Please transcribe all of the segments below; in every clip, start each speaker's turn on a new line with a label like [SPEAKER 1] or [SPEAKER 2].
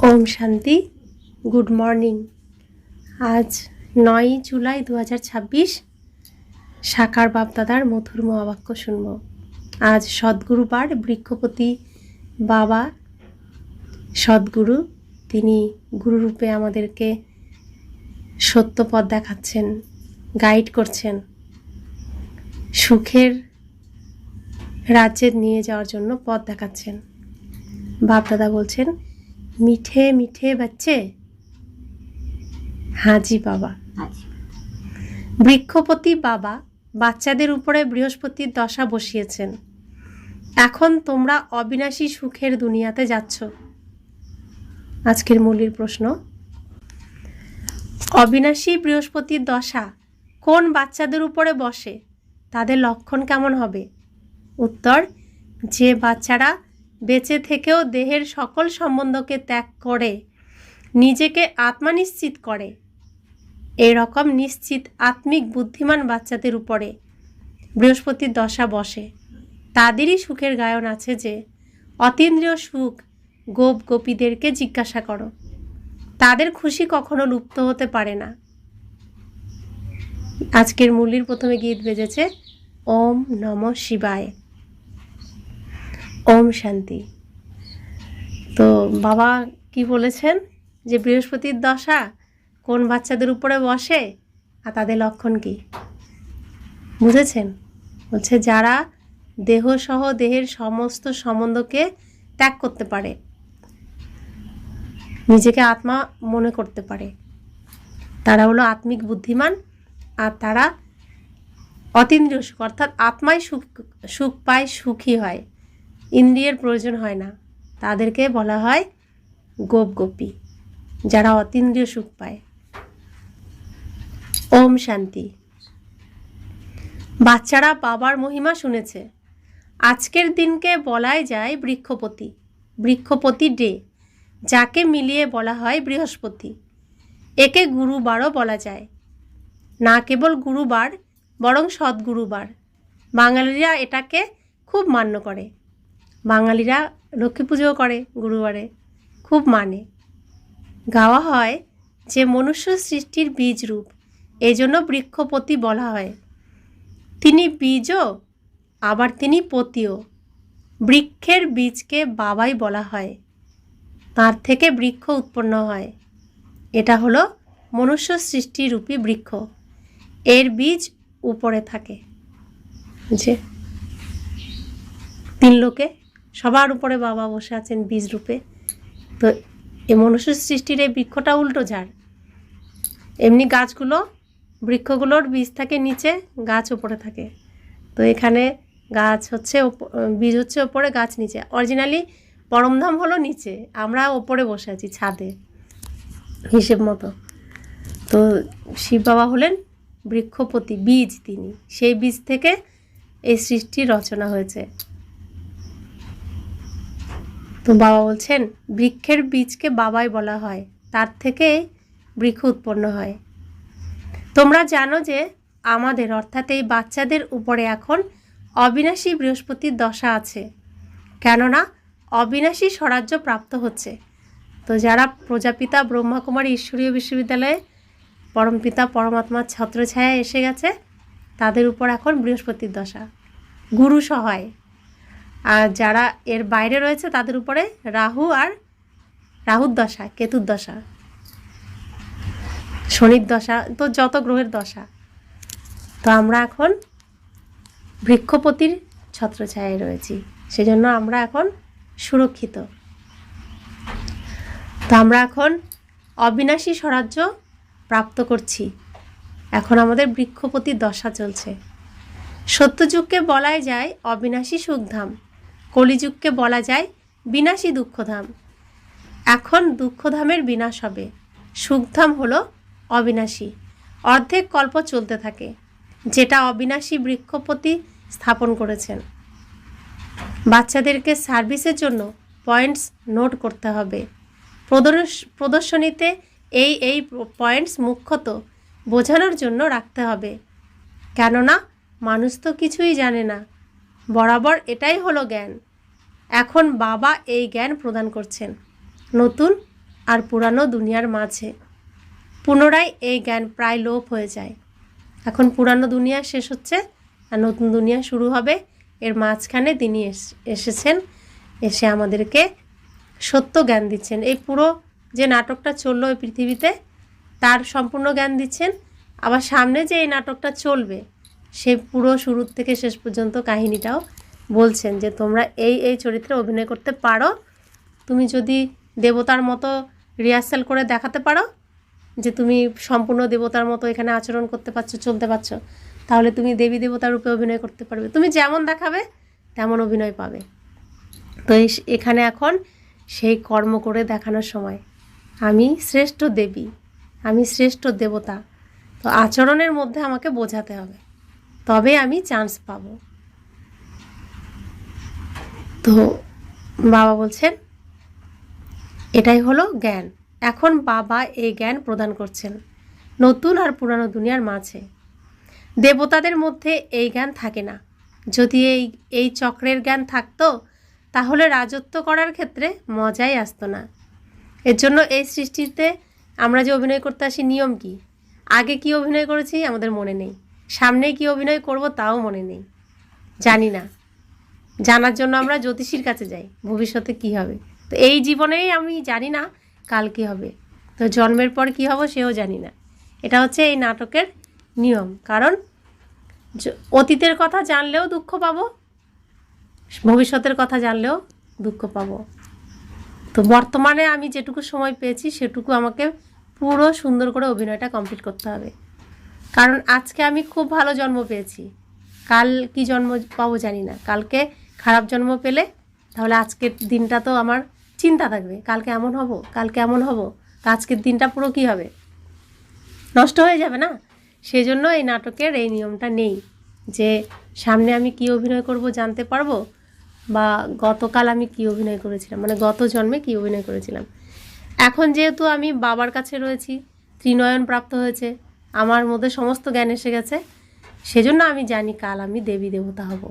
[SPEAKER 1] ওম শান্তি। Good morning. আজ 9 জুলাই 2026। সাকার বাপদাদার মধুর মহাবাক্য শুনব। আজ সদ্গুরুবার, বৃক্ষপতি বাবা সদ্গুরু, তিনি গুরুরূপে আমাদেরকে সত্য পথ দেখাচ্ছেন, গাইড করছেন, সুখের রাজ্যে নিয়ে যাওয়ার জন্য পথ দেখাচ্ছেন। বাপদাদা বলছেন, মিঠে মিঠে বাচ্চে, হাজি বাবা। বৃক্ষপতি বাবা বাচ্চাদের উপরে বৃহস্পতির দশা বসিয়েছেন। এখন তোমরা অবিনাশী সুখের দুনিয়াতে যাচ্ছ। আজকের মূলের প্রশ্ন, অবিনাশী বৃহস্পতির দশা কোন বাচ্চাদের উপরে বসে, তাদের লক্ষণ কেমন হবে? উত্তর, যে বাচ্চারা বেঁচে থেকেও দেহের সকল সম্বন্ধকে ত্যাগ করে নিজেকে আত্মা নিশ্চিত করে, এরকম নিশ্চিত আত্মিক বুদ্ধিমান বাচ্চাদের উপরে বৃহস্পতির দশা বসে। তাদেরই সুখের গায়ন আছে যে, অতীন্দ্রিয় সুখ গোপ গোপীদেরকে জিজ্ঞাসা করো, তাদের খুশি কখনো লুপ্ত হতে পারে না। আজকের মুরলির প্রথমে গীত বেজেছে ওম নমঃ শিবায়। ওম শান্তি। তো বাবা কি বলেছেন যে বৃহস্পতির দশা কোন বাচ্চাদের উপরে বসে আর তাদের লক্ষণ কি বুঝেছেন? বলছে যারা দেহসহ দেহের সমস্ত সম্বন্ধকে ত্যাগ করতে পারে, নিজেকে আত্মা মনে করতে পারে, তারা হলো আত্মিক বুদ্ধিমান, আর তারা অতীন্দ্রিয় সুখ অর্থাৎ আত্মায় সুখ পায়, সুখী হয়, ইন্দ্রিয়ের প্রয়োজন হয় না। তাদেরকে বলা হয় গোপ গোপী, যারা অতীন্দ্রিয় সুখ পায়। ওম শান্তি। বাচ্চারা বাবার মহিমা শুনেছে। আজকের দিনকে বলাই যায় বৃক্ষপতি, বৃক্ষপতি ডে, যাকে মিলিয়ে বলা হয় বৃহস্পতি। একে গুরুবারও বলা যায়, না কেবল গুরুবার বরং সদ্গুরুবার। বাঙালিরা এটাকে খুব মান্য করে। বাঙালিরা লক্ষ্মী পুজোও করে গুরুবারে, খুব মানে। গাওয়া হয় যে মনুষ্য সৃষ্টির বীজ রূপ, এই জন্য বৃক্ষপতি বলা হয়। তিনি বীজও আবার তিনি পতিও। বৃক্ষের বীজকে বাবাই বলা হয়, তার থেকে বৃক্ষ উৎপন্ন হয়। এটা হলো মনুষ্য সৃষ্টিরূপী বৃক্ষ, এর বীজ উপরে থাকে, যে তিন লোকে সবার উপরে বাবা বসে আছেন বীজ রূপে। তো এই মনুষ্য সৃষ্টির এই বৃক্ষটা উল্টো ঝাড়। এমনি গাছগুলো, বৃক্ষগুলোর বীজ থাকে নিচে, গাছ উপরে থাকে। তো এখানে গাছ হচ্ছে বীজ হচ্ছে ওপরে, গাছ নিচে। অরিজিনালি পরমধাম হলো নিচে, আমরা ওপরে বসে আছি ছাদে হিসেব মতো। তো শিব বাবা হলেন বৃক্ষপতি, বীজ তিনি, সেই বীজ থেকে এই সৃষ্টির রচনা হয়েছে। তো বাবা বলছেন বৃক্ষের বীজকে বাবাই বলা হয়, তার থেকে বৃক্ষ উৎপন্ন হয়। তোমরা জানো যে আমাদের অর্থাৎ এই বাচ্চাদের উপরে এখন অবিনাশী বৃহস্পতির দশা আছে, কেননা অবিনাশী স্বরাজ্য প্রাপ্ত হচ্ছে। তো যারা প্রজাপিতা ব্রহ্মাকুমারী ঈশ্বরীয় বিশ্ববিদ্যালয়ে পরমপিতা পরমাত্মার ছত্রছায়া এসে গেছে, তাদের উপর এখন বৃহস্পতির দশা, গুরু সহায়। আর যারা এর বাইরে রয়েছে তাদের উপরে রাহু আর রাহুর দশা, কেতুর দশা, শনির দশা, তো যত গ্রহের দশা। তো আমরা এখন বৃক্ষপতির ছত্রছায়ায় রয়েছি, সেজন্য আমরা এখন সুরক্ষিত। তো আমরা এখন অবিনাশী স্বরাজ্য প্রাপ্ত করছি, এখন আমাদের বৃক্ষপতির দশা চলছে। সত্যযুগকে বলাই যায় অবিনাশী সুখধাম, কলিযুগকে বলা যায় বিনাশী দুঃখধাম। এখন দুঃখধামের বিনাশ হবে, সুখধাম হলো অবিনাশী। অর্ধেক কল্প চলতে থাকে, যেটা অবিনাশী বৃক্ষপতি স্থাপন করেছেন। বাচ্চাদেরকে সার্ভিসের জন্য পয়েন্টস নোট করতে হবে। প্রদর্শনীতে এই পয়েন্টস মুখ্যত বোঝানোর জন্য রাখতে হবে, কেননা মানুষ তো কিছুই জানে না, বরাবর এটাই হলো জ্ঞান। এখন বাবা এই জ্ঞান প্রদান করছেন, নতুন আর পুরানো দুনিয়ার মাঝে। পুনরায় এই জ্ঞান প্রায় লোপ হয়ে যায়। এখন পুরানো দুনিয়া শেষ হচ্ছে আর নতুন দুনিয়া শুরু হবে। এর মাঝখানে তিনি এসেছেন, এসে আমাদেরকে সত্য জ্ঞান দিচ্ছেন। এই পুরো যে নাটকটা চললো এই পৃথিবীতে তার সম্পূর্ণ জ্ঞান দিচ্ছেন। আবার সামনে যে এই নাটকটা চলবে সে পুরো শুরু থেকে শেষ পর্যন্ত কাহিনীটাও বলছেন যে তোমরা এই এই চরিত্রে অভিনয় করতে পারো। তুমি যদি দেবতার মতো রিহার্সাল করে দেখাতে পারো যে তুমি সম্পূর্ণ দেবতার মতো এখানে আচরণ করতে পারছো, চলতে পারছো, তাহলে তুমি দেবী দেবতার রূপে অভিনয় করতে পারবে। তুমি যেমন দেখাবে তেমন অভিনয় পাবে। তো এখানে এখন সেই কর্ম করে দেখানোর সময়। আমি শ্রেষ্ঠ দেবী, আমি শ্রেষ্ঠ দেবতা। তো আচরণের মধ্যে আমাকে বোঝাতে হবে, তবে আমি চান্স পাব। তো বাবা বলছেন এটাই হলো জ্ঞান। এখন বাবা এই জ্ঞান প্রদান করছেন নতুন আর পুরানো দুনিয়ার মাঝে। দেবতাদের মধ্যে এই জ্ঞান থাকে না। যদি এই চক্রের জ্ঞান থাকতো তাহলে রাজত্ব করার ক্ষেত্রে মজাই আসতো না। এর জন্য এই সৃষ্টিতে আমরা যে অভিনয় করতে আসি নিয়ম কি, আগে কি অভিনয় করেছি আমাদের মনে নেই, সামনে কি অভিনয় করব তাও মনে নেই, জানি না। জানার জন্য আমরা জ্যোতিষীর কাছে যাই ভবিষ্যতে কি হবে। তো এই জীবনেই আমি জানি না কাল কী হবে, তো জন্মের পর কি হব সেও জানি না। এটা হচ্ছে এই নাটকের নিয়ম। কারণ অতীতের কথা জানলেও দুঃখ পাবো, ভবিষ্যতের কথা জানলেও দুঃখ পাবো। তো বর্তমানে আমি যেটুকু সময় পেয়েছি সেটুকু আমাকে পুরো সুন্দর করে অভিনয়টা কমপ্লিট করতে হবে। কারণ আজকে আমি খুব ভালো জন্ম পেয়েছি, কাল কি জন্ম পাবো জানি না। কালকে খারাপ জন্ম পেলে তাহলে আজকের দিনটা তো আমার চিন্তা থাকবে, কালকে এমন হব, কালকে এমন হব, তো আজকের দিনটা পুরো কী হবে, নষ্ট হয়ে যাবে না। সেই জন্য এই নাটকের এই নিয়মটা নেই যে সামনে আমি কি অভিনয় করব জানতে পারবো, বা গতকাল আমি কি অভিনয় করেছিলাম, মানে গত জন্মে কি অভিনয় করেছিলাম। এখন যেহেতু আমি বাবার কাছে রয়েছি, ত্রিনয়ন প্রাপ্ত হয়েছে, আমার মধ্যে সমস্ত জ্ঞান এসে গেছে, সেজন্য আমি জানি কাল আমি দেবী দেবতা হব।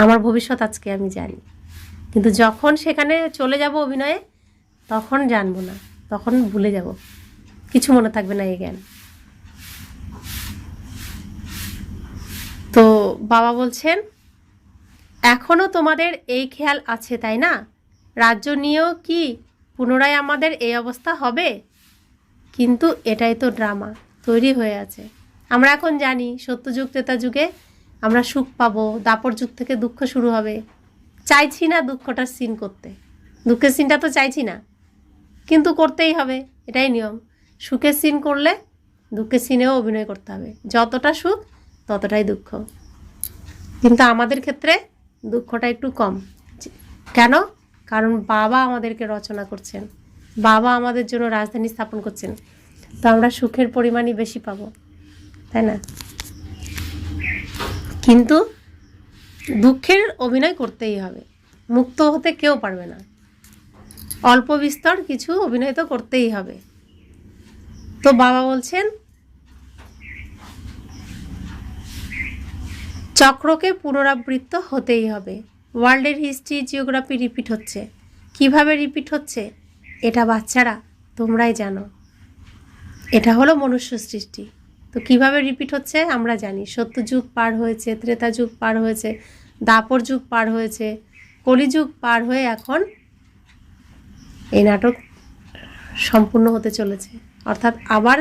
[SPEAKER 1] আমার ভবিষ্যৎ আজকে আমি জানি, কিন্তু যখন সেখানে চলে যাব অভিনয়ে তখন জানবো না, তখন ভুলে যাব, কিছু মনে থাকবে না এই জ্ঞান। তো বাবা বলছেন এখনও তোমাদের এই খেয়াল আছে তাই না, রাজ্য নিয়েও কি পুনরায় আমাদের এই অবস্থা হবে? কিন্তু এটাই তো ড্রামা তৈরি হয়ে আছে। আমরা এখন জানি সত্যযুগ ত্রেতা যুগে আমরা সুখ পাবো, দাপর যুগ থেকে দুঃখ শুরু হবে। চাইছি না দুঃখটার সিন করতে, দুঃখের সিনটা তো চাইছি না, কিন্তু করতেই হবে, এটাই নিয়ম। সুখের সিন করলে দুঃখের সিনেও অভিনয় করতে হবে, যতটা সুখ ততটাই দুঃখ। কিন্তু আমাদের ক্ষেত্রে দুঃখটা একটু কম। কেন? কারণ বাবা আমাদেরকে রচনা করছেন, বাবা আমাদের জন্য রাজধানী স্থাপন করছেন, তো আমরা সুখের পরিমাণই বেশি পাবো, তাই না? কিন্তু দুঃখের অভিনয় করতেই হবে, মুক্ত হতে কেউ পারবে না। অল্প বিস্তর কিছু অভিনয় তো করতেই হবে। তো বাবা বলছেন চক্রকে পুনরাবৃত্ত হতেই হবে। ওয়ার্ল্ডের হিস্ট্রি জিওগ্রাফি রিপিট হচ্ছে। কিভাবে রিপিট হচ্ছে এটা বাচ্চারা তোমরাই জানো, এটা হলো মনুষ্য সৃষ্টি। তো কিভাবে রিপিট হচ্ছে আমরা জানি। সত্যযুগ পার হয়েছে, ত্রেতা যুগ পার হয়েছে, দাপর যুগ পার হয়েছে, কলিযুগ পার হয়ে এখন এই নাটক সম্পূর্ণ হতে চলেছে। অর্থাৎ আবার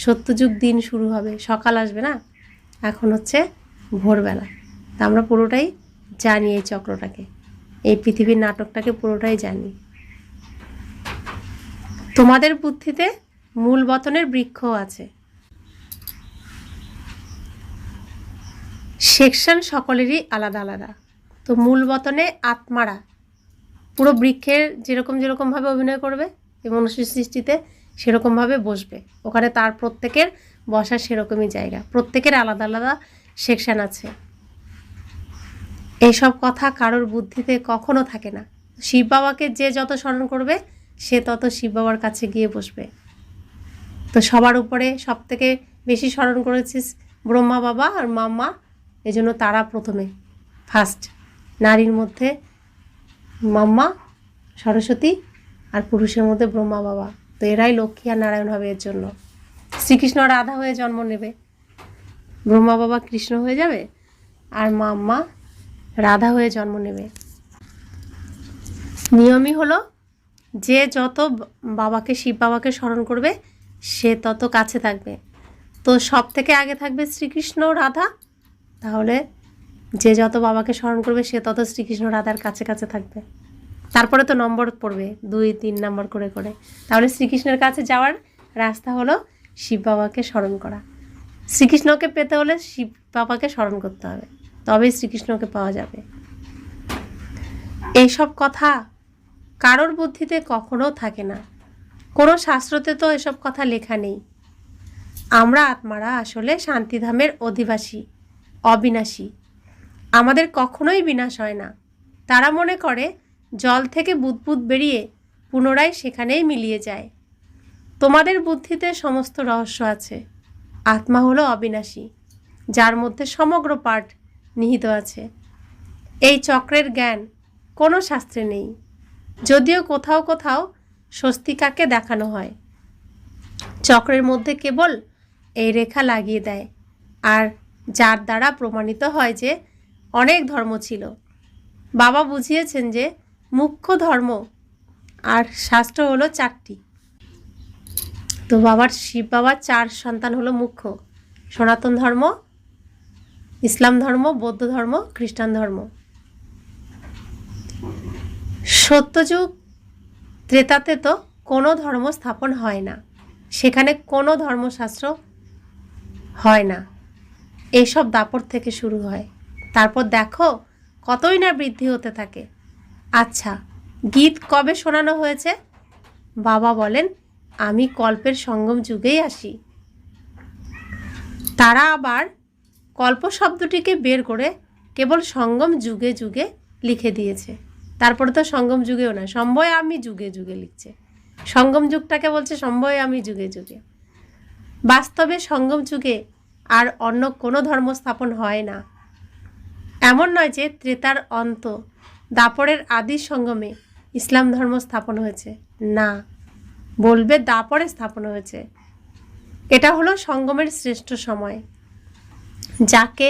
[SPEAKER 1] সত্যযুগ দিন শুরু হবে, সকাল আসবে না, এখন হচ্ছে ভোরবেলা। তা আমরা পুরোটাই জানি এই চক্রটাকে, এই পৃথিবীর নাটকটাকে পুরোটাই জানি। তোমাদের বুদ্ধিতে মূল বতনের বৃক্ষ আছে, সেকশন সকলেরই আলাদা আলাদা। তো মূল বতনে আত্মারা পুরো বৃক্ষের যেরকমভাবে অভিনয় করবে এই মনুষ্য সৃষ্টিতে সেরকমভাবে বসবে, ওখানে তার প্রত্যেকের বসার সেরকমই জায়গা, প্রত্যেকের আলাদা আলাদা সেকশন আছে। এইসব কথা কারোর বুদ্ধিতে কখনো থাকে না। শিব বাবাকে যে যত স্মরণ করবে সে তত শিব বাবার কাছে গিয়ে বসবে। তো সবার উপরে সব থেকে বেশি স্মরণ করেছিস ব্রহ্মা বাবা আর মাম্মা, এজন্য তারা প্রথমে ফার্স্ট। নারীর মধ্যে মাম্মা, সরস্বতী আর পুরুষের মধ্যে ব্রহ্মা বাবা। তো এরাই লক্ষ্মী আর নারায়ণ হবে। এর জন্য শ্রীকৃষ্ণ রাধা হয়ে জন্ম নেবে, ব্রহ্মা বাবা কৃষ্ণ হয়ে যাবে, আর মা রাধা হয়ে জন্ম নেবে। নিয়মই হলো যে যত বাবাকে, শিব বাবাকে স্মরণ করবে সে তত কাছে থাকবে। তো সব থেকে আগে থাকবে শ্রীকৃষ্ণ রাধা, তাহলে যে যত বাবাকে স্মরণ করবে সে তত শ্রীকৃষ্ণ রাধার কাছে কাছে থাকবে। তারপরে তো নম্বর পড়বে 2-3 নম্বর করে করে। তাহলে শ্রীকৃষ্ণের কাছে যাওয়ার রাস্তা হলো শিব বাবাকে স্মরণ করা। শ্রীকৃষ্ণকে পেতে হলে শিব বাবাকে স্মরণ করতে হবে, তবেই শ্রীকৃষ্ণকে পাওয়া যাবে। এইসব কথা কারোর বুদ্ধিতে কখনো থাকে না, কোনো শাস্ত্রতে তো এসব কথা লেখা নেই। আমরা আত্মারা আসলে শান্তিধামের অধিবাসী, অবিনাশী। আমাদের কখনোই বিনাশ হয় না। তারা মনে করে জল থেকে বুদবুদ বেরিয়ে পুনরায় সেখানেই মিলিয়ে যায়। তোমাদের বুদ্ধিতে সমস্ত রহস্য আছে। আত্মা হলো অবিনাশী, যার মধ্যে সমগ্র পাঠ নিহিত আছে। এই চক্রের জ্ঞান কোনো শাস্ত্রে নেই, যদিও কোথাও কোথাও স্বস্তিকাকে দেখানো হয়। চক্রের মধ্যে কেবল এই রেখা লাগিয়ে দেয়, আর যার দ্বারা প্রমাণিত হয় যে অনেক ধর্ম ছিল। বাবা বুঝিয়েছেন যে মুখ্য ধর্ম আর শাস্ত্র হলো 4টি। তো শিব বাবার 4 সন্তান হলো মুখ্য: সনাতন ধর্ম, ইসলাম ধর্ম, বৌদ্ধ ধর্ম, খ্রিস্টান ধর্ম। সত্যযুগ ত্রেতাতে তো কোনো ধর্ম স্থাপন হয় না, সেখানে কোনো ধর্মশাস্ত্র হয় না। এইসব দাপর থেকে শুরু হয়, তারপর দেখো কতই না বৃদ্ধি হতে থাকে। আচ্ছা, গীত কবে শোনানো হয়েছে? বাবা বলেন, আমি কল্পের সঙ্গম যুগেই আসি। তারা আবার কল্প শব্দটিকে বের করে কেবল সঙ্গম যুগে যুগে লিখে দিয়েছে। তারপরে তো সঙ্গম যুগেও না, সম্ভয় আমি যুগে যুগে লিখছে। সঙ্গম যুগটাকে বলছে সম্ভয় আমি যুগে যুগে। বাস্তবে সঙ্গম যুগে আর অন্য কোনো ধর্ম স্থাপন হয় না। এমন নয় যে ত্রেতার অন্ত, দাপরের আদি সঙ্গমে ইসলাম ধর্ম স্থাপন হয়েছে, না, বলবে দাপরে স্থাপন হয়েছে। এটা হলো সঙ্গমের শ্রেষ্ঠ সময়, যাকে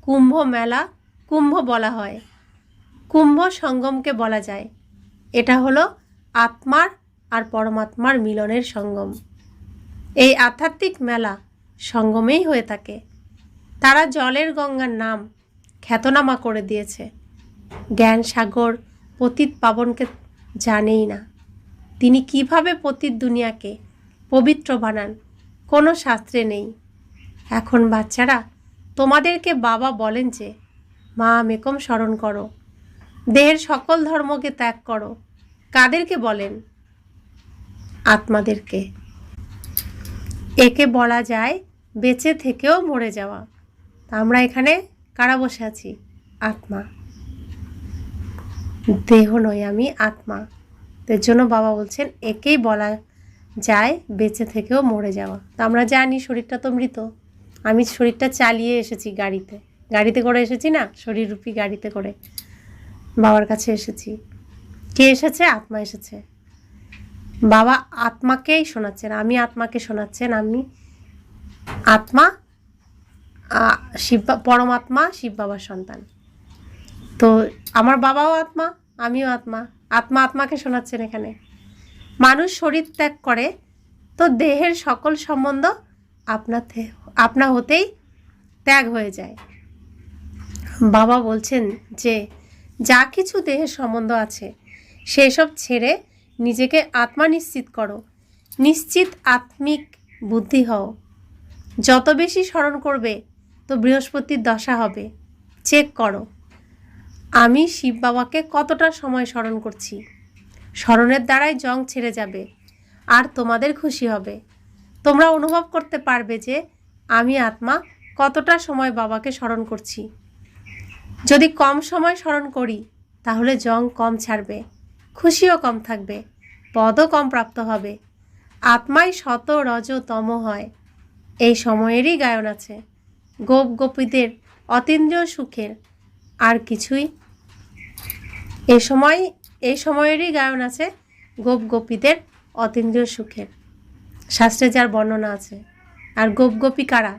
[SPEAKER 1] কুম্ভ মেলা, কুম্ভ বলা হয়। কুম্ভ সঙ্গমকে বলা যায়। এটা হলো আত্মার আর পরমাত্মার মিলনের সঙ্গম। এই আধ্যাত্মিক মেলা সঙ্গমেই হয়ে থাকে। তারা জলের গঙ্গার নাম খ্যাতনামা করে দিয়েছে। জ্ঞান সাগর পতিত পাবনকে জানেই না। তিনি কিভাবে পতিত দুনিয়াকে পবিত্র বানান কোনো শাস্ত্রে নেই। এখন বাচ্চারা, তোমাদেরকে বাবা বলেন যে মা মেকম স্মরণ করো, দেহের সকল ধর্মকে ত্যাগ করো। কাদেরকে বলেন? আত্মাদেরকে। একে বলা যায় বেঁচে থেকেও মরে যাওয়া। আমরা এখানে কারা বসে আছি? আত্মা। দেহ নই, আমি আত্মা। এর জন্য বাবা বলছেন একেই বলা যায় বেঁচে থেকেও মরে যাওয়া। তা আমরা জানি শরীরটা তো মৃত। আমি শরীরটা চালিয়ে এসেছি গাড়িতে করে এসেছি না, শরীররূপী গাড়িতে করে বাবার কাছে এসেছি। কে এসেছে? আত্মা এসেছে। বাবা আত্মাকেই শোনাচ্ছেন, আমি আত্মাকে শোনাচ্ছেন। আমি আত্মা, পরমাত্মা শিব বাবার সন্তান। তো আমার বাবাও আত্মা, আমিও আত্মা। আত্মা আত্মাকে শোনাচ্ছেন এখানে। মানুষ শরীর ত্যাগ করে তো দেহের সকল সম্বন্ধ আপনা হতেই ত্যাগ হয়ে যায়। বাবা বলছেন যে যা কিছু দেহের সম্বন্ধ আছে সেসব ছেড়ে নিজেকে আত্মা নিশ্চিত করো। নিশ্চিত আত্মিক বুদ্ধি হও। যত বেশি স্মরণ করবে তো বৃহস্পতির দশা হবে। চেক করো আমি শিব বাবাকে কতটা সময় স্মরণ করছি। স্মরণের দ্বারাই জং ছেড়ে যাবে আর তোমাদের খুশি হবে। তোমরা অনুভব করতে পারবে যে আমি আত্মা কতটা সময় বাবাকে স্মরণ করছি। যদি কম সময় স্মরণ করি তাহলে জং কম ছাড়বে, খুশিও কম থাকবে, পদও কম প্রাপ্ত হবে। আত্মাই শত রজ তম হয়। এই সময়েরই গায়ন আছে। গোপ গোপীদের অতীন্দ্রিয় সুখের আর কিছুই এই সময়েরই গায়ন আছে। গোপ গোপীদের অতীন্দ্রিয় সুখের। শাস্ত্রে যার বর্ণনা আছে। আর গোপ গোপী কারা?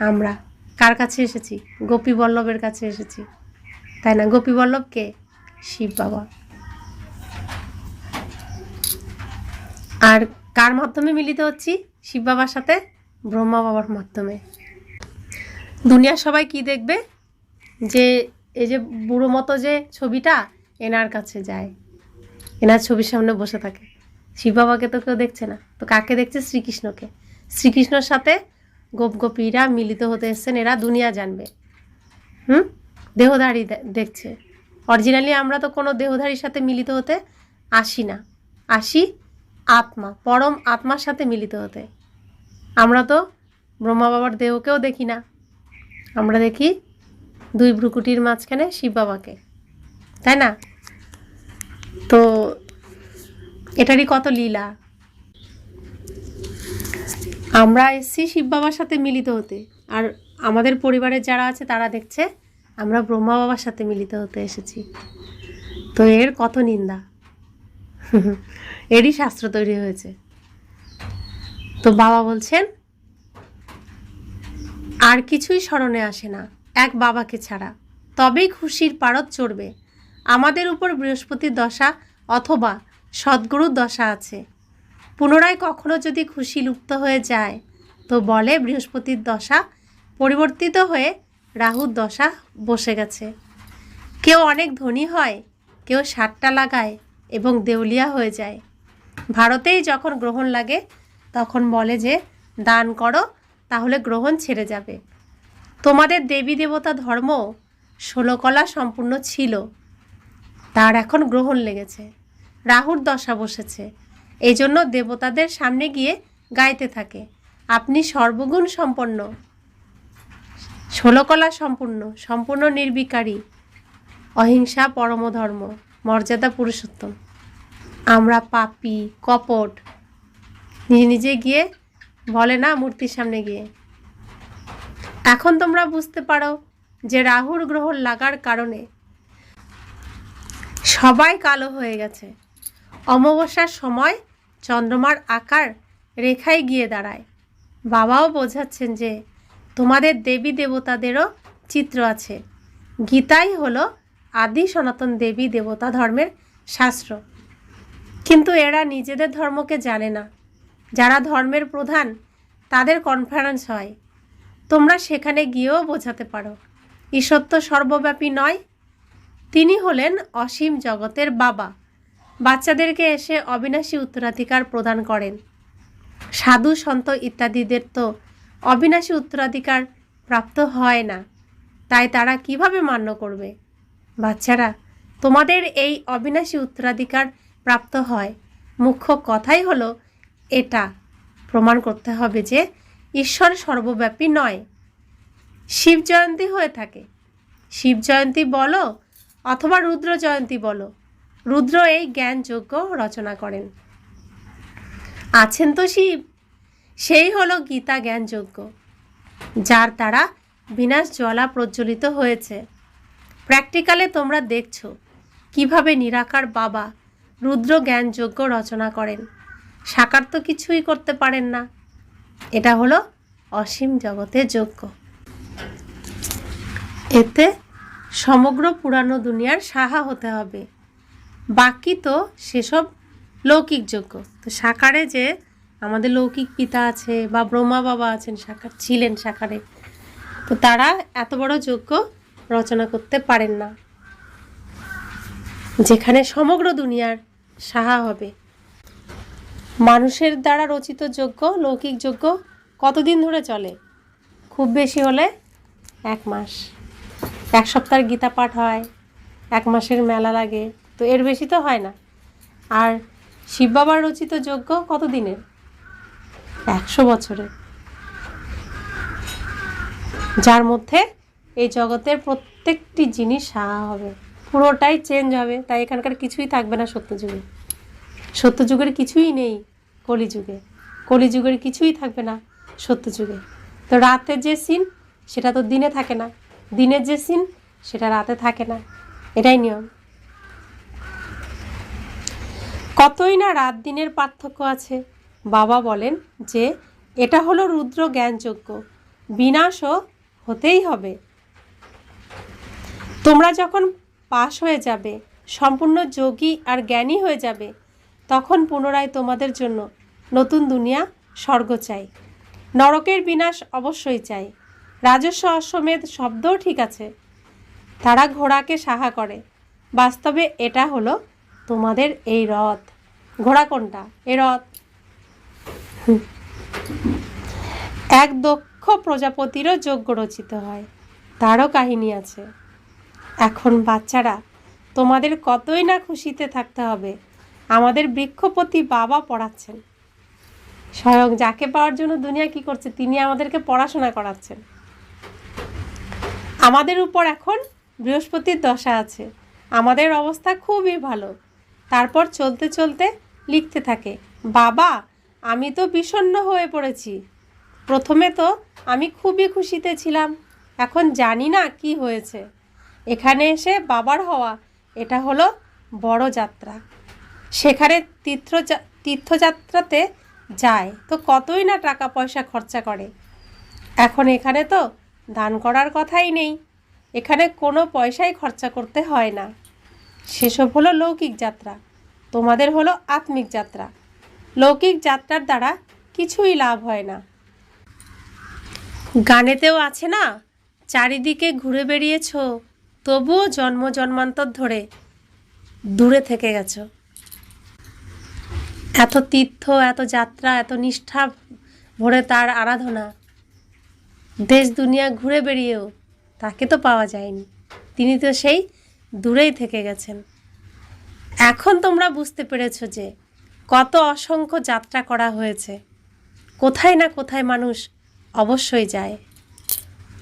[SPEAKER 1] আমরা। কার কাছে এসেছি? গোপী বল্লভের কাছে এসেছি, তাই না? গোপী বল্লভ কে? শিব বাবা। আর কার মাধ্যমে মিলিত হচ্ছি শিব বাবার সাথে? ব্রহ্মা বাবার মাধ্যমে। দুনিয়ার সবাই কি দেখবে? যে এই যে বুড়ো মতো যে ছবিটা, এনার কাছে যায়, এনার ছবির সামনে বসে থাকে। শিব বাবাকে তো কেউ দেখছে না, তো কাকে দেখছে? শ্রীকৃষ্ণকে। শ্রীকৃষ্ণর সাথে গোপ গোপীরা মিলিত হতে এসছেন, এরা দুনিয়া জানবে। দেহধারী দেখছে। অরিজিনালি আমরা তো কোনো দেহধারীর সাথে মিলিত হতে আসি না, আসি আত্মা, পরম আত্মার সাথে মিলিত হতে। আমরা তো ব্রহ্মা বাবার দেহকেও দেখি না, আমরা দেখি দুই ভ্রুকুটির মাঝখানে শিব বাবাকে, তাই না? তো এটারই কত লীলা। আমরা এসছি শিব বাবার সাথে মিলিত হতে, আর আমাদের পরিবারের যারা আছে তারা দেখছে আমরা ব্রহ্মা বাবার সাথে মিলিত হতে এসেছি। তো এর কত নিন্দা। এরই শাস্ত্র তৈরি হয়েছে। তো বাবা বলছেন আর কিছুই স্মরণে আসে না এক বাবাকে ছাড়া, তবেই খুশির পারদ চড়বে। আমাদের উপর বৃহস্পতির দশা অথবা সদ্গুরুর দশা আছে। পুনরায় কখনো যদি খুশি লুপ্ত হয়ে যায় তো বলে বৃহস্পতির দশা পরিবর্তিত হয়ে রাহুর দশা বসে গেছে। কেউ অনেক ধনী হয়, কেউ সাতটা লাগায় এবং দেউলিয়া হয়ে যায়। ভারতেই যখন গ্রহণ লাগে তখন বলে যে দান করো, তাহলে গ্রহণ ছেড়ে যাবে। তোমাদের দেবী দেবতা ধর্ম 16 কলা সম্পূর্ণ ছিল, তার এখন গ্রহণ লেগেছে, রাহুর দশা বসেছে। এই জন্য দেবতাদের সামনে গিয়ে গাইতে থাকে, আপনি সর্বগুণ সম্পন্ন, 16 কলা সম্পূর্ণ, সম্পূর্ণ নির্বিকারী, অহিংসা পরম ধর্ম, মর্যাদা পুরুষোত্তম। আমরা পাপী, কপট, নিজে নিজে গিয়ে বলে না মূর্তির সামনে গিয়ে। এখন তোমরা বুঝতে পারো যে রাহুর গ্রহণ লাগার কারণে সবাই কালো হয়ে গেছে। অমাবস্যার সময় চন্দ্রমার আকার রেখায় গিয়ে দাঁড়ায়। বাবাও বোঝাচ্ছেন যে তোমাদের দেবী দেবতাদেরও চিত্র আছে। গীতাই হলো আদি সনাতন দেবী দেবতা ধর্মের শাস্ত্র, কিন্তু এরা নিজেদের ধর্মকে জানে না। যারা ধর্মের প্রধান তাদের কনফারেন্স হয়, তোমরা সেখানে গিয়েও বোঝাতে পারো ঈশ্বর তো সর্বব্যাপী নয়, তিনি হলেন অসীম জগতের বাবা। বাচ্চাদেরকে এসে অবিনাশী উত্তরাধিকার প্রদান করেন। সাধু সন্ত ইত্যাদিদের তো অবিনাশী উত্তরাধিকার প্রাপ্ত হয় না, তাই তারা কিভাবে মান্য করবে? বাচ্চারা, তোমাদের এই অবিনাশী উত্তরাধিকার প্রাপ্ত হয়। মুখ্য কথাই হলো এটা প্রমাণ করতে হবে যে ঈশ্বর সর্বব্যাপী নয়। শিব জয়ন্তী হয়ে থাকে, শিব জয়ন্তী বলো অথবা রুদ্র জয়ন্তী বলো, রুদ্র এই জ্ঞান যজ্ঞ রচনা করেন। আছেন তো শিব, সেই হলো গীতা জ্ঞান যজ্ঞ, যার দ্বারা বিনাশ জ্বালা প্রজ্বলিত হয়েছে। প্র্যাকটিক্যালে তোমরা দেখছো কিভাবে নিরাকার বাবা রুদ্র জ্ঞান যজ্ঞ রচনা করেন। সাকার তো কিছুই করতে পারেন না। এটা হলো অসীম জগতের যজ্ঞ। এতে সমগ্র পুরানো দুনিয়ার সাহা হতে হবে, বাকি তো সেসব লৌকিক যজ্ঞ। তো সাকারে যে আমাদের লৌকিক পিতা আছে বা ব্রহ্মা বাবা আছেন, সাকার ছিলেন সাকারে, তো তারা এত বড় যজ্ঞ রচনা করতে পারেন না যেখানে সমগ্র দুনিয়ার সাহা হবে। মানুষের দ্বারা রচিত যজ্ঞ, লৌকিক যজ্ঞ কতদিন ধরে চলে? খুব বেশি হলে 1 মাস, 1 সপ্তাহের গীতা পাঠ হয়, 1 মাসের মেলা লাগে, তো এর বেশি তো হয় না। আর শিব বাবার রচিত যজ্ঞ কত দিনের? 100 বছরের, যার মধ্যে এই জগতের প্রত্যেকটি জিনিস সাহা হবে, পুরোটাই চেঞ্জ হবে। তাই এখানকার কিছুই থাকবে না সত্যযুগে। সত্যযুগের কিছুই নেই কলিযুগে, কলিযুগের কিছুই থাকবে না সত্যযুগে। তো রাতের যে সিন সেটা তো দিনে থাকে না, দিনের যে সিন সেটা রাতে থাকে না, এটাই নিয়ম। কতই না রাত দিনের পার্থক্য আছে। বাবা বলেন যে এটা হলো রুদ্র জ্ঞানযজ্ঞ, বিনাশও হতেই হবে। তোমরা যখন পাশ হয়ে যাবে, সম্পূর্ণ যোগী আর জ্ঞানী হয়ে যাবে, তখন পুনরায় তোমাদের জন্য নতুন দুনিয়া, স্বর্গ চাই। নরকের বিনাশ অবশ্যই চাই। রাজস্ব অশ্বমেধ শব্দও ঠিক আছে। তারা ঘোড়াকে সাহা করে। বাস্তবে এটা হলো তোমাদের এই রথ। ঘোড়া কোনটা? এ রথ। এক দক্ষ প্রজাপতিরও যজ্ঞ রচিত হয়, তারও কাহিনী আছে। এখন বাচ্চারা, তোমাদের কতই না খুশিতে থাকতে হবে। আমাদের বৃক্ষপতি বাবা পড়াচ্ছেন। স্বয়ং যাকে পাওয়ার জন্য দুনিয়া কি করছে, তিনি আমাদেরকে পড়াশোনা করাচ্ছেন। আমাদের উপর এখন বৃহস্পতির দশা আছে। আমাদের অবস্থা খুবই ভালো। তারপর চলতে চলতে লিখতে থাকে, বাবা আমি তো বিষণ্ণ হয়ে পড়েছি। প্রথমে তো আমি খুবই খুশিতে ছিলাম, এখন জানি না কি হয়েছে। এখানে এসে বাবার হওয়া, এটা হলো বড় যাত্রা। সেখানে তীর্থযাত্রাতে যায় তো কতই না টাকা পয়সা খরচা করে। এখন এখানে তো দান করার কথাই নেই। এখানে কোনো পয়সাই খরচা করতে হয় না। সেসব হলো লৌকিক যাত্রা, তোমাদের হলো আত্মিক যাত্রা। লৌকিক যাত্রার দ্বারা কিছুই লাভ হয় না। গানেতেও আছে না, চারিদিকে ঘুরে বেরিয়েছ, তবুও জন্ম জন্মান্তর ধরে দূরে থেকে গেছ। এত তীর্থ, এত যাত্রা, এত নিষ্ঠা ভরে তার আরাধনা, দেশ দুনিয়া ঘুরে বেরিয়েও তাকে তো পাওয়া যায়নি। তিনি তো সেই দূরেই থেকে গেছেন। এখন তোমরা বুঝতে পেরেছ যে কত অসংখ্য যাত্রা করা হয়েছে। কোথায় না কোথায় মানুষ অবশ্যই যায়,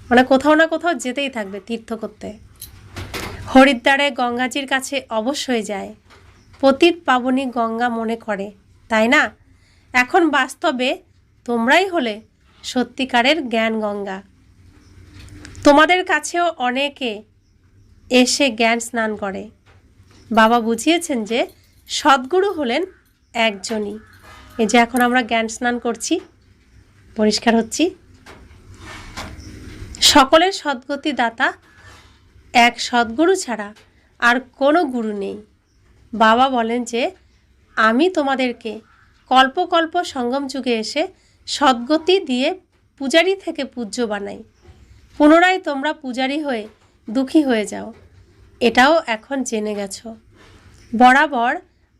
[SPEAKER 1] মানে কোথাও না কোথাও যেতেই থাকবে তীর্থ করতে। হরিদ্বারে গঙ্গাজির কাছে অবশ্যই যায়, পতিত পাবনী গঙ্গা মনে করে, তাই না? এখন বাস্তবে তোমরাই হলে সত্যিকারের জ্ঞান গঙ্গা। তোমাদের কাছেও অনেকে এসে জ্ঞান স্নান করে। বাবা বুঝিয়েছেন যে সদ্গুরু হলেন একজনই। এই যে এখন আমরা জ্ঞান স্নান করছি, পরিষ্কার হচ্ছি। সকলের সদ্গতি দাতা এক সদ্গুরু ছাড়া আর কোনো গুরু নেই। বাবা বলেন যে আমি তোমাদেরকে কল্প কল্প সঙ্গম যুগে এসে সদ্গতি দিয়ে পূজারী থেকে পূজ্য বানাই। পুনরায় তোমরা পূজারী হয়ে দুঃখী হয়ে যাও, এটাও এখন জেনে গেছো। বরাবর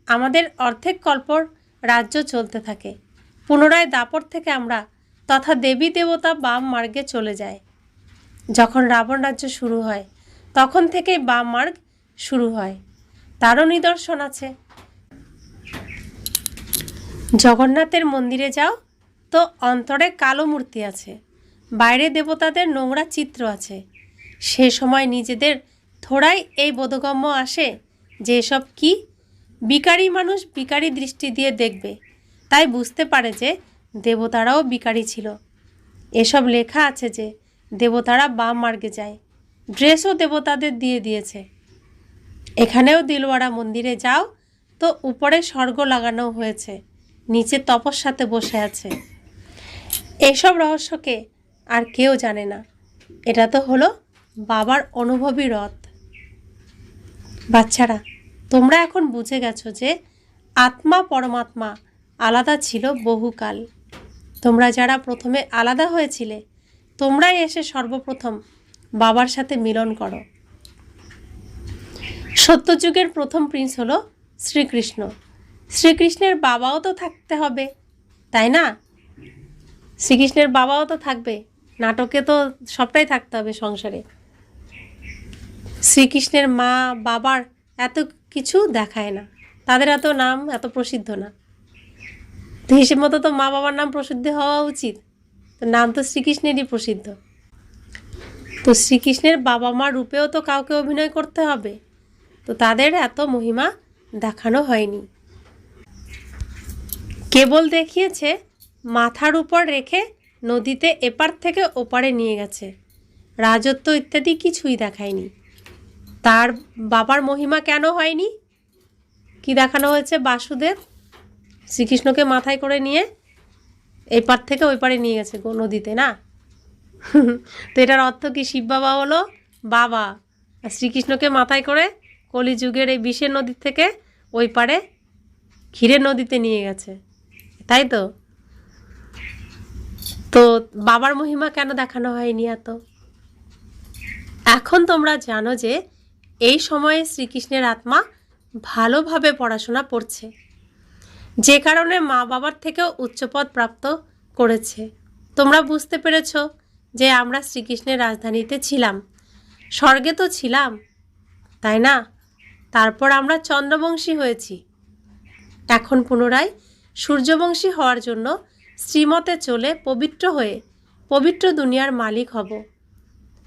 [SPEAKER 1] আমাদের অর্ধেক কল্পর রাজ্য চলতে থাকে। পুনরায় দাপর থেকে আমরা তথা দেবী দেবতা বাম মার্গে চলে যায়। যখন রাবণ রাজ্য শুরু হয়, তখন থেকেই বাম মার্গ শুরু হয়। তারও নিদর্শন আছে। জগন্নাথের মন্দিরে যাও তো অন্তরে কালো মূর্তি আছে, বাইরে দেবতাদের নোংরা চিত্র আছে। সে সময় নিজেদের থোড়াই এই বোধগম্য আসে যে এসব কি। বিকারী মানুষ বিকারী দৃষ্টি দিয়ে দেখবে, তাই বুঝতে পারে যে দেবতারাও বিকারী ছিল। এসব লেখা আছে যে দেবতারা বাম মার্গে যায়, ড্রেসও দেবতাদের দিয়ে দিয়েছে। এখানেও দিলওয়ারা মন্দিরে যাও তো উপরে স্বর্গ লাগানো হয়েছে, নিচে তপস্যাতে বসে আছে। এইসব রহস্যকে আর কেউ জানে না। এটা তো হলো বাবার অনুভবী রথ। বাচ্চারা, তোমরা এখন বুঝে গেছো যে আত্মা পরমাত্মা আলাদা ছিল বহুকাল। তোমরা যারা প্রথমে আলাদা হয়েছিলে, তোমরাই এসে সর্বপ্রথম বাবার সাথে মিলন করো। সত্যযুগের প্রথম প্রিন্স হলো শ্রীকৃষ্ণ। শ্রীকৃষ্ণের বাবাও তো থাকতে হবে, তাই না? শ্রীকৃষ্ণের বাবাও তো থাকবে, নাটকে তো সবটাই থাকতে হবে সংসারে। শ্রীকৃষ্ণের মা বাবার এত কিছু দেখায় না, তাদের এত নাম এত প্রসিদ্ধ না। তো হিসেব মতো তো মা বাবার নাম প্রসিদ্ধ হওয়া উচিত, তো নাম তো শ্রীকৃষ্ণেরই প্রসিদ্ধ। তো শ্রীকৃষ্ণের বাবা মা রূপেও তো কাউকে অভিনয় করতে হবে, তো তাদের এত মহিমা দেখানো হয়নি। কেবল দেখিয়েছে মাথার উপর রেখে নদীতে এপার থেকে ওপারে নিয়ে গেছে, রাজত্ব ইত্যাদি কিছুই দেখায়নি। তার বাবার মহিমা কেন হয়নি? কি দেখানো হয়েছে? বাসুদেব শ্রীকৃষ্ণকে মাথায় করে নিয়ে এই পার থেকে ওই পারে নিয়ে গেছে নদীতে, না? তো এটার অর্থ কি? শিব বাবা হলো বাবা, আর শ্রীকৃষ্ণকে মাথায় করে কলিযুগের এই বিষের নদী থেকে ওই পারে ক্ষীরের নদীতে নিয়ে গেছে, তাই তো? তো বাবার মহিমা কেন দেখানো হয়নি এত? এখন তোমরা জানো যে এই সময়ে শ্রীকৃষ্ণের আত্মা ভালোভাবে পড়াশোনা পড়ছে, যে কারণে মা বাবার থেকেও উচ্চপদ প্রাপ্ত করেছে। তোমরা বুঝতে পেরেছ যে আমরা শ্রীকৃষ্ণের রাজধানীতে ছিলাম, স্বর্গে তো ছিলাম, তাই না? তারপর আমরা চন্দ্রবংশী হয়েছি। এখন পুনরায় সূর্যবংশী হওয়ার জন্য শ্রীমতে চলে পবিত্র হয়ে পবিত্র দুনিয়ার মালিক হব।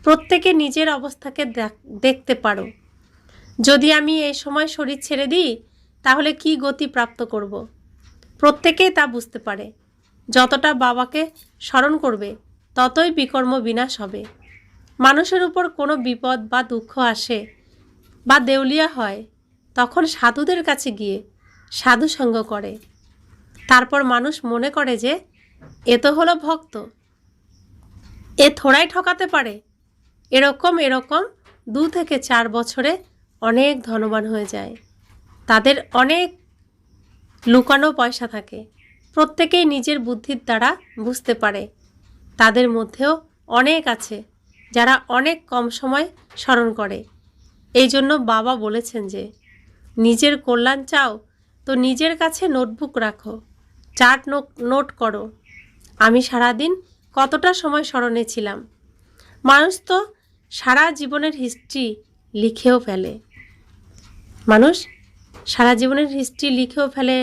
[SPEAKER 1] প্রত্যেকে নিজের অবস্থাকে দেখতে পারো। যদি আমি এই সময় শরীর ছেড়ে দিই তাহলে কি গতি প্রাপ্ত করব? প্রত্যেকেই তা বুঝতে পারে। যতটা বাবাকে স্মরণ করবে ততই বিকর্ম বিনাশ হবে। মানুষের উপর কোনো বিপদ বা দুঃখ আসে বা দেউলিয়া হয়, তখন সাধুদের কাছে গিয়ে সাধু সঙ্গ করে। তারপর মানুষ মনে করে যে এ তো হলো ভক্ত, এ থোড়াই ঠকাতে পারে। এরকম 2 থেকে 4 বছরে অনেক ধনবান হয়ে যায়। তাদের অনেক লুকানো পয়সা থাকে। প্রত্যেকেই নিজের বুদ্ধির দ্বারা বুঝতে পারে। তাদের মধ্যেও অনেক আছে যারা অনেক কম সময় স্মরণ করে। এই জন্য বাবা বলেছেন যে নিজের কল্যাণ চাও তো নিজের কাছে নোটবুক রাখো, চার্ট নোট করো, আমি সারাদিন কতটা সময় স্মরণে ছিলাম। মানুষ তো সারা জীবনের হিস্ট্রি লিখেও ফেলে। মানুষ সারা জীবনের হিস্ট্রি লিখেও ফেলে,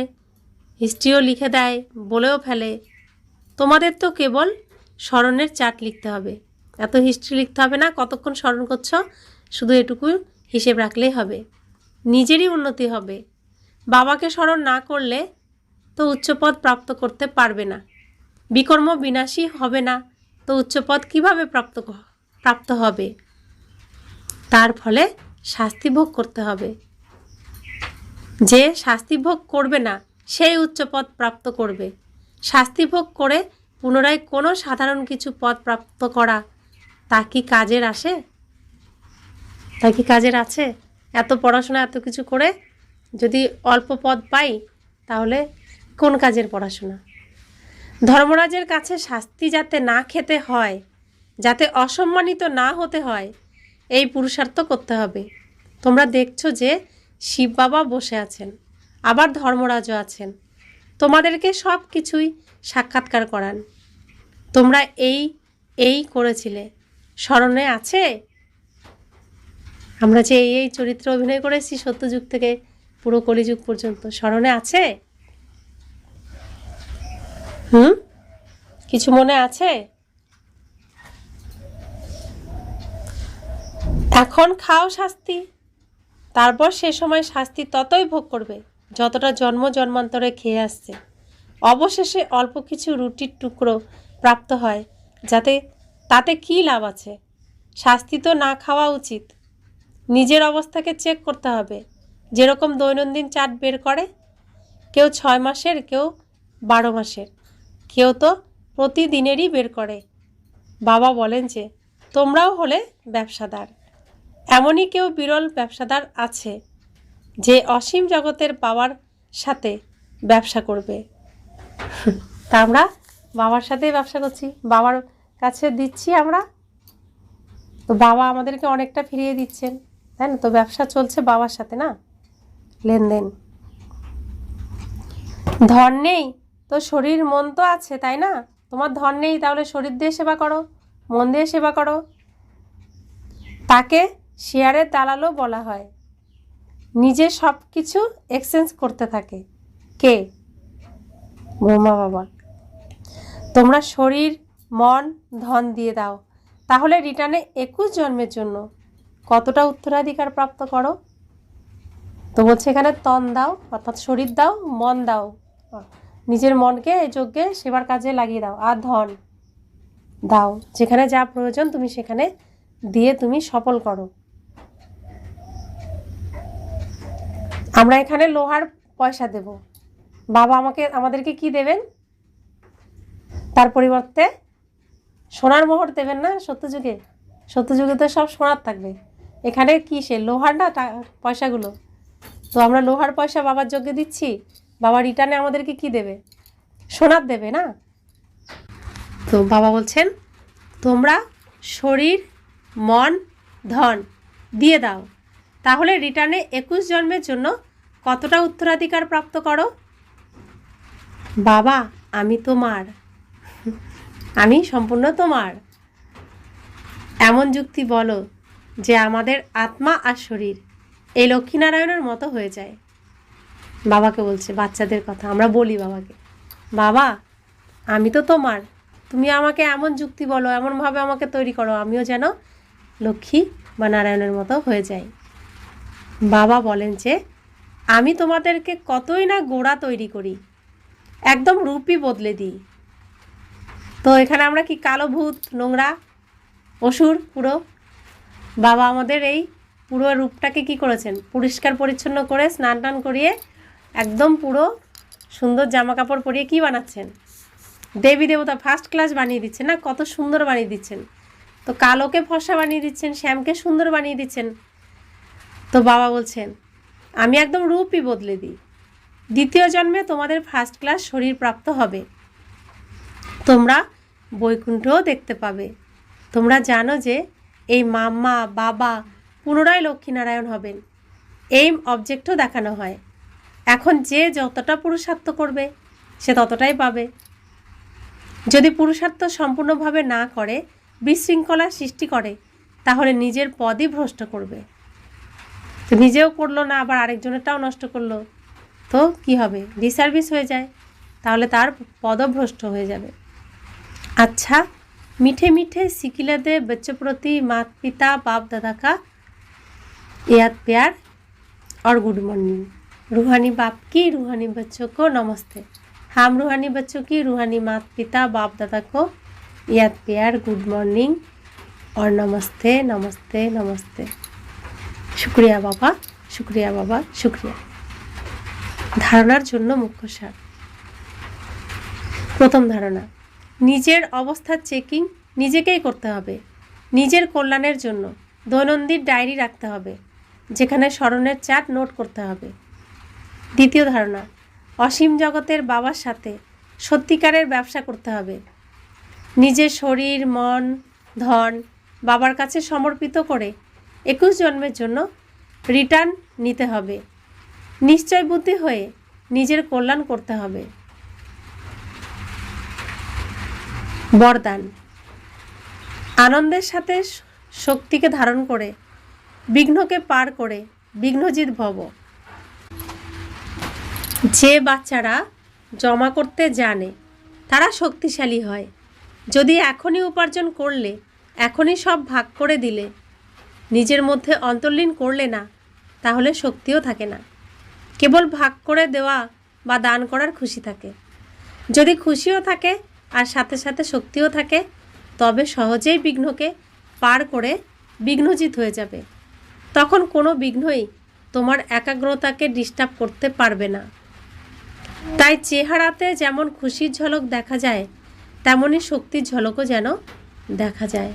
[SPEAKER 1] হিস্ট্রিও লিখে দেয়, বলেও ফেলে। তোমাদের তো কেবল স্মরণের চার্ট লিখতে হবে, এত হিস্ট্রি লিখতে হবে না। কতক্ষণ স্মরণ করছো শুধু এটুকু হিসেব রাখলেই হবে, নিজেরই উন্নতি হবে। বাবাকে স্মরণ না করলে তো উচ্চপদ প্রাপ্ত করতে পারবে না। বিকর্ম বিনাশী হবে না তো উচ্চপদ কিভাবে প্রাপ্ত হবে? তার ফলে শাস্তি ভোগ করতে হবে। যে শাস্তি ভোগ করবে না সেই উচ্চপদ প্রাপ্ত করবে। শাস্তি ভোগ করে পুনরায় কোনো সাধারণ কিছু পদ প্রাপ্ত করা তা কি কাজের আসে? তা কি কাজের আছে? এত পড়াশোনা এত কিছু করে যদি অল্প পদ পাই তাহলে কোন কাজের পড়াশোনা? ধর্মরাজের কাছে শাস্তি যাতে না খেতে হয়, যাতে অসম্মানিত না হতে হয়, এই পুরুষার্থ করতে হবে। তোমরা দেখছো যে শিব বাবা বসে আছেন, আবার ধর্মরাজও আছেন, তোমাদেরকে সব কিছুই সাক্ষাৎকার করান। তোমরা এই করেছিলে, স্মরণে আছে? আমরা যে এই চরিত্র অভিনয় করেছি সত্যযুগ থেকে পুরো কলিযুগ পর্যন্ত, স্মরণে আছে? কিছু মনে আছে? এখন খাও শাস্তি, তারপর সে সময় শাস্তি ততই ভোগ করবে যতটা জন্ম জন্মান্তরে খেয়ে আসছে। অবশেষে অল্প কিছু রুটির টুকরো প্রাপ্ত হয়, তাতে কি লাভ আছে? শাস্তি তো না খাওয়া উচিত। নিজের অবস্থাকে চেক করতে হবে। যেরকম দৈনন্দিন চার্ট বের করে, কেউ 6 মাসের, কেউ 12 মাসের, কেউ তো প্রতিদিনেরই বের করে। বাবা বলেন যে তোমরাও হলে ব্যবসাদার। এমনই কেউ বিরল ব্যবসাদার আছে যে অসীম জগতের বাবার সাথে ব্যবসা করবে। তা আমরা বাবার সাথেই ব্যবসা করছি, বাবার কাছে দিচ্ছি আমরা, তো বাবা আমাদেরকে অনেকটা ফিরিয়ে দিচ্ছেন, তাই না? তো ব্যবসা চলছে বাবার সাথে, না? লেনদেন। ধন নেই তো শরীর মন তো আছে, তাই না? তোমার ধন নেই তাহলে শরীর দিয়ে সেবা করো, মন দিয়ে সেবা করো। তাকে শেয়ারের দালালও বলা হয়। নিজে সব কিছু এক্সচেঞ্জ করতে থাকে কে? ব্রহ্মা বাবা। তোমরা শরীর, মন, ধন দিয়ে দাও, তাহলে রিটার্নে 21 জন্মের জন্য কতটা উত্তরাধিকার প্রাপ্ত করো? তো বলছে এখানে তন দাও, অর্থাৎ শরীর দাও, মন দাও, নিজের মনকে এই যজ্ঞে সেবার কাজে লাগিয়ে দাও, আর ধন দাও, যেখানে যা প্রয়োজন তুমি সেখানে দিয়ে তুমি সফল করো। আমরা এখানে লোহার পয়সা দেব, বাবা আমাদেরকে কি দেবেন? তার পরিবর্তে সোনার মোহর দেবেন না? সত্যযুগে তো সব সোনার থাকবে, এখানে কি সে লোহার না পয়সাগুলো? তো আমরা লোহার পয়সা বাবার যজ্ঞে দিচ্ছি, বাবা রিটার্নে আমাদেরকে কি দেবে? সোনার দেবে না? তো বাবা বলছেন তোমরা শরীর, মন, ধন দিয়ে দাও, তাহলে রিটার্নে 21 জন্মের জন্য কতটা উত্তরাধিকার প্রাপ্ত করো? বাবা আমি তোমার, আমি সম্পূর্ণ তোমার, এমন যুক্তি বলো যে আমাদের আত্মা আর শরীর এই লক্ষ্মীনারায়ণের মতো হয়ে যায়। বাবাকে বলছে বাচ্চাদের কথা, আমরা বলি বাবাকে, বাবা আমি তো তোমার, তুমি আমাকে এমন যুক্তি বলো, এমনভাবে আমাকে তৈরি করো আমিও যেন লক্ষ্মী বা নারায়ণের মতো হয়ে যাই। বাবা বলেন যে আমি তোমাদেরকে কতই না গোড়া তৈরি করি, একদম রূপই বদলে দিই। তো এখানে আমরা কি কালো ভূত, নোংরা অসুর পুরো? বাবা আমাদের এই পুরো রূপটাকে কি করেছেন? পরিষ্কার পরিচ্ছন্ন করে স্নান টান করিয়ে একদম পুরো সুন্দর জামা কাপড় পরিয়ে কি বানাচ্ছেন? দেবী দেবতা ফার্স্ট ক্লাস বানিয়ে দিচ্ছেন না? কত সুন্দর বানিয়ে দিচ্ছেন। তো কালোকে ফর্সা বানিয়ে দিচ্ছেন, শ্যামকে সুন্দর বানিয়ে দিচ্ছেন। তো বাবা বলছেন আমি একদম রূপই বদলে দিই, দ্বিতীয় জন্মে তোমাদের ফার্স্ট ক্লাস শরীর প্রাপ্ত হবে, তোমরা বৈকুণ্ঠও দেখতে পাবে। তোমরা জানো যে এই মাম্মা বাবা পুনরায় লক্ষ্মীনারায়ণ হবেন, এই অবজেক্টও দেখানো হয়। এখন যে যতটা পুরুষার্থ করবে সে ততটাই পাবে। যদি পুরুষার্থ সম্পূর্ণভাবে না করে, বিশৃঙ্খলা সৃষ্টি করে, তাহলে নিজের পদই ভ্রষ্ট করবে। তো নিজেও করলো না, আবার আরেকজনেরটাও নষ্ট করলো, তো কি হবে? ডিসার্ভিস হয়ে যায়, তাহলে তার পদভ্রষ্ট হয়ে যাবে। अच्छा, मीठे मीठे सिकिला दे बच्चों प्रति माता पिता बाप दादा का याद प्यार और गुड मॉर्निंग। रूहानी बाप की रूहानी बच्चों को नमस्ते। हम रूहानी बच्चों की रूहानी माता पिता बाप दादा को याद प्यार, गुड मॉर्निंग और नमस्ते नमस्ते नमस्ते। शुक्रिया बाबा, शुक्रिया बाबा, शुक्रिया। धारणार जन्य मुख्य सार। प्रथम धारणा, নিজের অবস্থার চেকিং নিজেকেই করতে হবে। নিজের কল্যাণের জন্য দৈনন্দিন ডায়েরি রাখতে হবে, যেখানে স্মরণের চার্ট নোট করতে হবে। দ্বিতীয় ধারণা, অসীম জগতের বাবার সাথে সত্যিকারের ব্যবসা করতে হবে। নিজের শরীর, মন, ধন বাবার কাছে সমর্পিত করে 21 জন্মের জন্য রিটার্ন নিতে হবে। নিশ্চয় বুদ্ধি হয়ে নিজের কল্যাণ করতে হবে। বরদান, আনন্দের সাথে শক্তিকে ধারণ করে বিঘ্নকে পার করে বিঘ্নজিৎ ভব। যে বাচ্চারা জমা করতে জানে তারা শক্তিশালী হয়। যদি এখনই উপার্জন করলে, এখনই সব ভাগ করে দিলে, নিজের মধ্যে অন্তর্লীন করলে না, তাহলে শক্তিও থাকে না। কেবল ভাগ করে দেওয়া বা দান করার খুশি থাকে। যদি খুশিও থাকে আর সাথে সাথে শক্তিও থাকে, তবে সহজেই বিঘ্নকে পার করে বিঘ্নজিৎ হয়ে যাবে। তখন কোনো বিঘ্নই তোমার একাগ্রতাকে ডিস্টার্ব করতে পারবে না। তাই চেহারাতে যেমন খুশির ঝলক দেখা যায়, তেমনই শক্তির ঝলকও যেন দেখা যায়।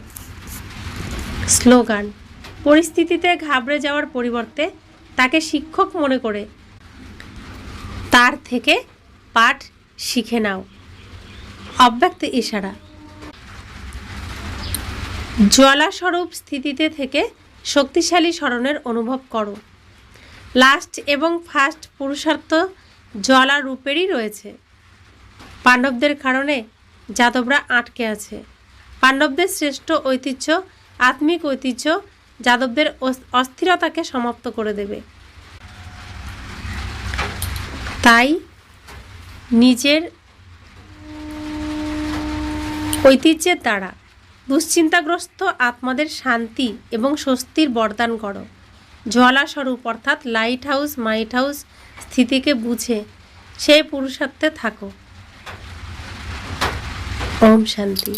[SPEAKER 1] স্লোগান, পরিস্থিতিতে ঘাবড়ে যাওয়ার পরিবর্তে তাকে শিক্ষক মনে করে তার থেকে পাঠ শিখে নাও। অব্যক্ত ইশারা, জ্বালাস্বরূপ স্থিতিতে থেকে শক্তিশালী স্মরণের অনুভব করো। লাস্ট এবং ফার্স্ট পুরুষার্থ জ্বালা রূপেরই রয়েছে। পাণ্ডবদের কারণে যাদবরা আটকে আছে। পাণ্ডবদের শ্রেষ্ঠ ঐতিহ্য, আত্মিক ঐতিহ্য যাদবদের অস্থিরতাকে সমাপ্ত করে দেবে। তাই নিজের ঐতিহ্যের দ্বারা দুশ্চিন্তাগ্রস্ত আত্মাদের শান্তি এবং স্বস্তির বরদান করো। জ্বালাস্বরূপ অর্থাৎ লাইট হাউস, মাইট হাউস স্থিতিকে বুঝে সেই পুরুষার্থে থাকো। ওম শান্তি।